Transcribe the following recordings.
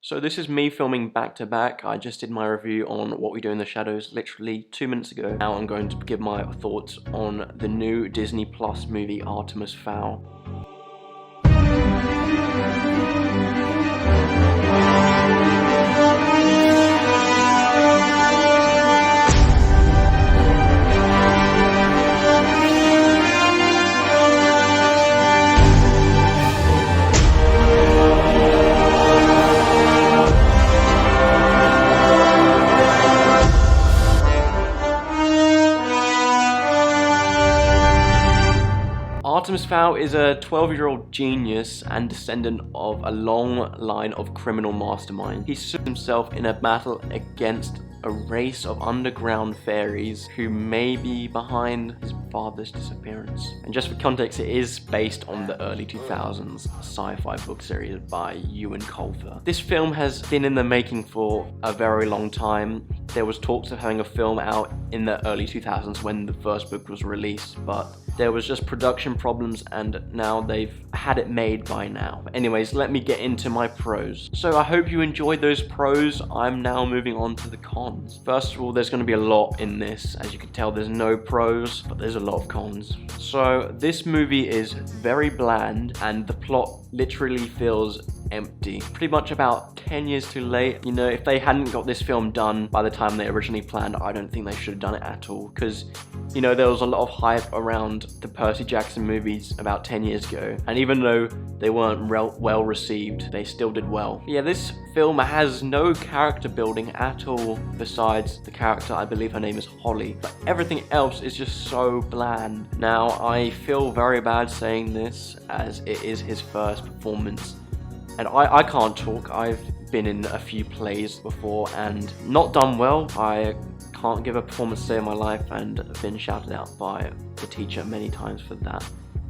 So this is me filming back to back. I just did my review on What We Do in the Shadows literally 2 minutes ago. Now I'm going to give my thoughts on the new Disney Plus movie Artemis Fowl. Artemis Fowl is a 12-year-old genius and descendant of a long line of criminal masterminds. He suits himself in a battle against a race of underground fairies who may be behind his father's disappearance. And just for context, it is based on the early 2000s sci-fi book series by Ewan Colfer. This film has been in the making for a very long time. There was talks of having a film out in the early 2000s when the first book was released, but there was just production problems and now they've had it made by now. But anyways, let me get into my pros. So I hope you enjoyed those pros. I'm now moving on to the cons. First of all, there's going to be a lot in this. As you can tell, there's no pros, but there's a lot of cons. So this movie is very bland and the plot literally feels empty. Pretty much about 10 years too late. You know, if they hadn't got this film done by the time they originally planned, I don't think they should have done it at all. Because, you know, there was a lot of hype around the Percy Jackson movies about 10 years ago. And even though they weren't well received, they still did well. Yeah, this film has no character building at all besides the character, I believe her name is Holly. But everything else is just so bland. Now, I feel very bad saying this as it is his first performance. And I can't talk. I've been in a few plays before and not done well. I can't give a performance to save my life and have been shouted out by the teacher many times for that.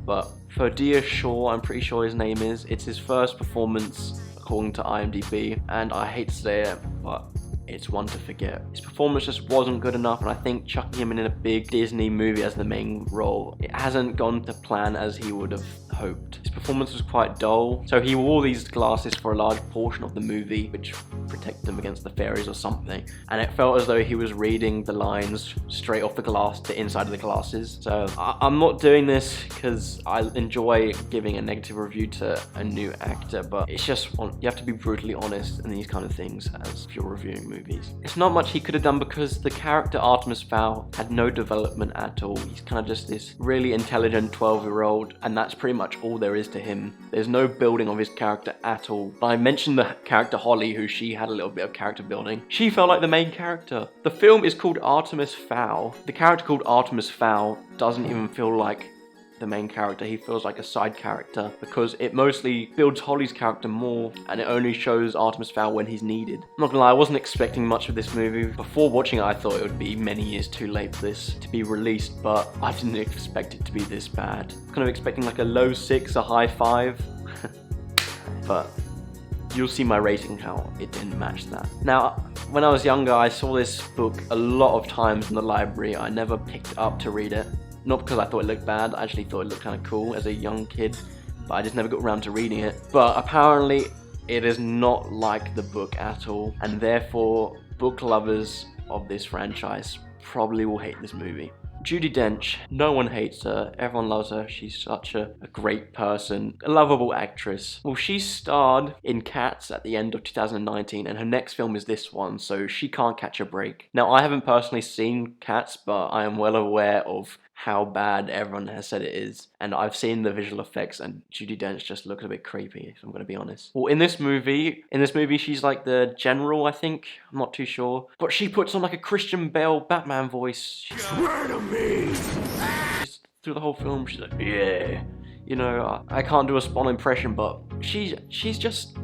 But for Dear Shaw, I'm pretty sure his name is, it's his first performance according to IMDb, and I hate to say it, but it's one to forget. His performance just wasn't good enough, and I think chucking him in a big Disney movie as the main role, it hasn't gone to plan as he would have hoped. His performance was quite dull, so he wore these glasses for a large portion of the movie, which protected him against the fairies or something, and it felt as though he was reading the lines straight off the glass to inside of the glasses. So I'm not doing this because I enjoy giving a negative review to a new actor, but it's just, you have to be brutally honest in these kind of things as if you're reviewing movies. It's not much he could have done because the character Artemis Fowl had no development at all. He's kind of just this really intelligent 12-year-old, and that's pretty much all there is to him. There's no building of his character at all. I mentioned the character Holly, who she had a little bit of character building. She felt like the main character. The film is called Artemis Fowl. The character called Artemis Fowl doesn't even feel like the main character. He feels like a side character because it mostly builds Holly's character more and it only shows Artemis Fowl when he's needed. I'm not gonna lie, I wasn't expecting much of this movie. Before watching it, I thought it would be many years too late for this to be released, but I didn't expect it to be this bad. I was kind of expecting like a low 6, a high 5, but you'll see my rating how it didn't match that. Now, when I was younger, I saw this book a lot of times in the library. I never picked it up to read it. Not because I thought it looked bad, I actually thought it looked kind of cool as a young kid, but I just never got around to reading it. But apparently, it is not like the book at all, and therefore, book lovers of this franchise probably will hate this movie. Judi Dench, no one hates her, everyone loves her, she's such a great person, a lovable actress. Well, she starred in Cats at the end of 2019 and her next film is this one, so she can't catch a break. Now, I haven't personally seen Cats, but I am well aware of how bad everyone has said it is, and I've seen the visual effects and Judi Dench just looks a bit creepy, if I'm gonna be honest. Well, in this movie she's like the general, I think, I'm not too sure, but she puts on like a Christian Bale Batman voice. Murder me! She's, through the whole film, she's like, yeah. You know, I can't do a Spawn impression, but she's just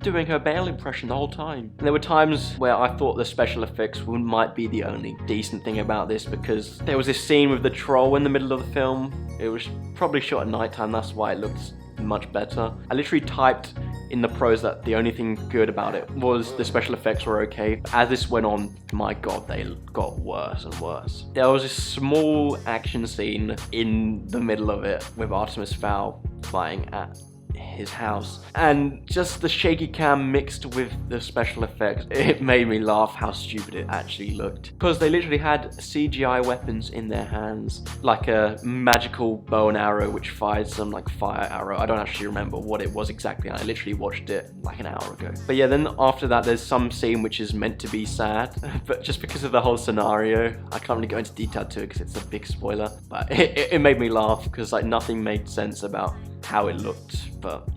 doing her Bale impression the whole time. And there were times where I thought the special effects might be the only decent thing about this, because there was this scene with the troll in the middle of the film. It was probably shot at nighttime, that's why it looked much better. I literally typed in the pros that the only thing good about it was the special effects were okay. As this went on, my god, they got worse and worse. There was this small action scene in the middle of it with Artemis Fowl flying at his house. And just the shaky cam mixed with the special effects, it made me laugh how stupid it actually looked. Because they literally had CGI weapons in their hands, like a magical bow and arrow which fired some like fire arrow. I don't actually remember what it was exactly, I literally watched it like an hour ago. But yeah, then after that there's some scene which is meant to be sad, but just because of the whole scenario, I can't really go into detail to it because it's a big spoiler, but it made me laugh because like nothing made sense about how it looked. But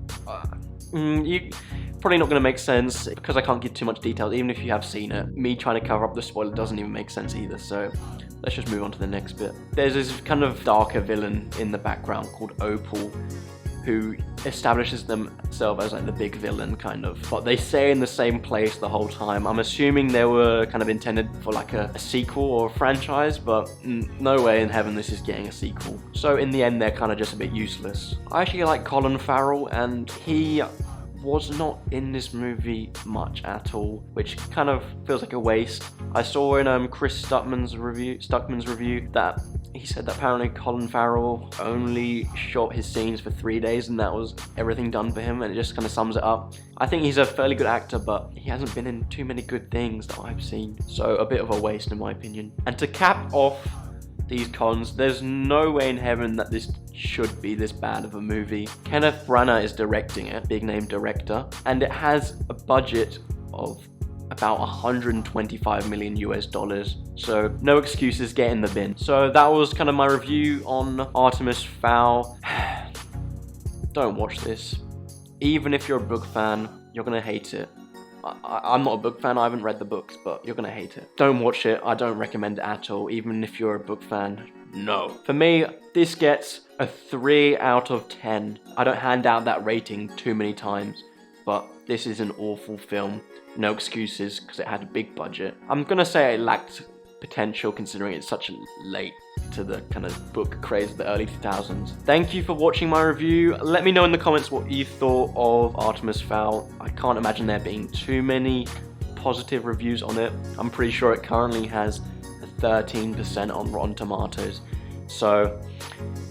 you probably not going to make sense because I can't give too much detail. Even if you have seen it, me trying to cover up the spoiler doesn't even make sense either, so let's just move on to the next bit. There's this kind of darker villain in the background called Opal, who establishes themselves as like the big villain kind of, but they stay in the same place the whole time. I'm assuming they were kind of intended for like a sequel or a franchise, but no way in heaven this is getting a sequel. So in the end they're kind of just a bit useless. I actually like Colin Farrell, and he was not in this movie much at all, which kind of feels like a waste. I saw in Chris Stuckman's review that he said that apparently Colin Farrell only shot his scenes for 3 days and that was everything done for him, and it just kind of sums it up. I think he's a fairly good actor, but he hasn't been in too many good things that I've seen, so a bit of a waste in my opinion. And to cap off these cons, there's no way in heaven that this should be this bad of a movie. Kenneth Branagh is directing it, big name director, and it has a budget of about 125 million US dollars, so no excuses, get in the bin. So that was kind of my review on Artemis Fowl. Don't watch this. Even if you're a book fan, you're gonna hate it. I'm not a book fan, I haven't read the books, but you're gonna hate it. Don't watch it, I don't recommend it at all, even if you're a book fan, no. For me, this gets a 3 out of 10. I don't hand out that rating too many times, but this is an awful film. No excuses, because it had a big budget. I'm gonna say it lacked potential considering it's such late to the kind of book craze of the early 2000s. Thank you for watching my review. Let me know in the comments what you thought of Artemis Fowl. I can't imagine there being too many positive reviews on it. I'm pretty sure it currently has a 13% on Rotten Tomatoes. So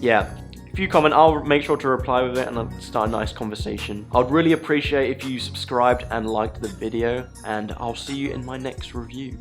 yeah, if you comment, I'll make sure to reply with it and I'll start a nice conversation. I'd really appreciate if you subscribed and liked the video, and I'll see you in my next review.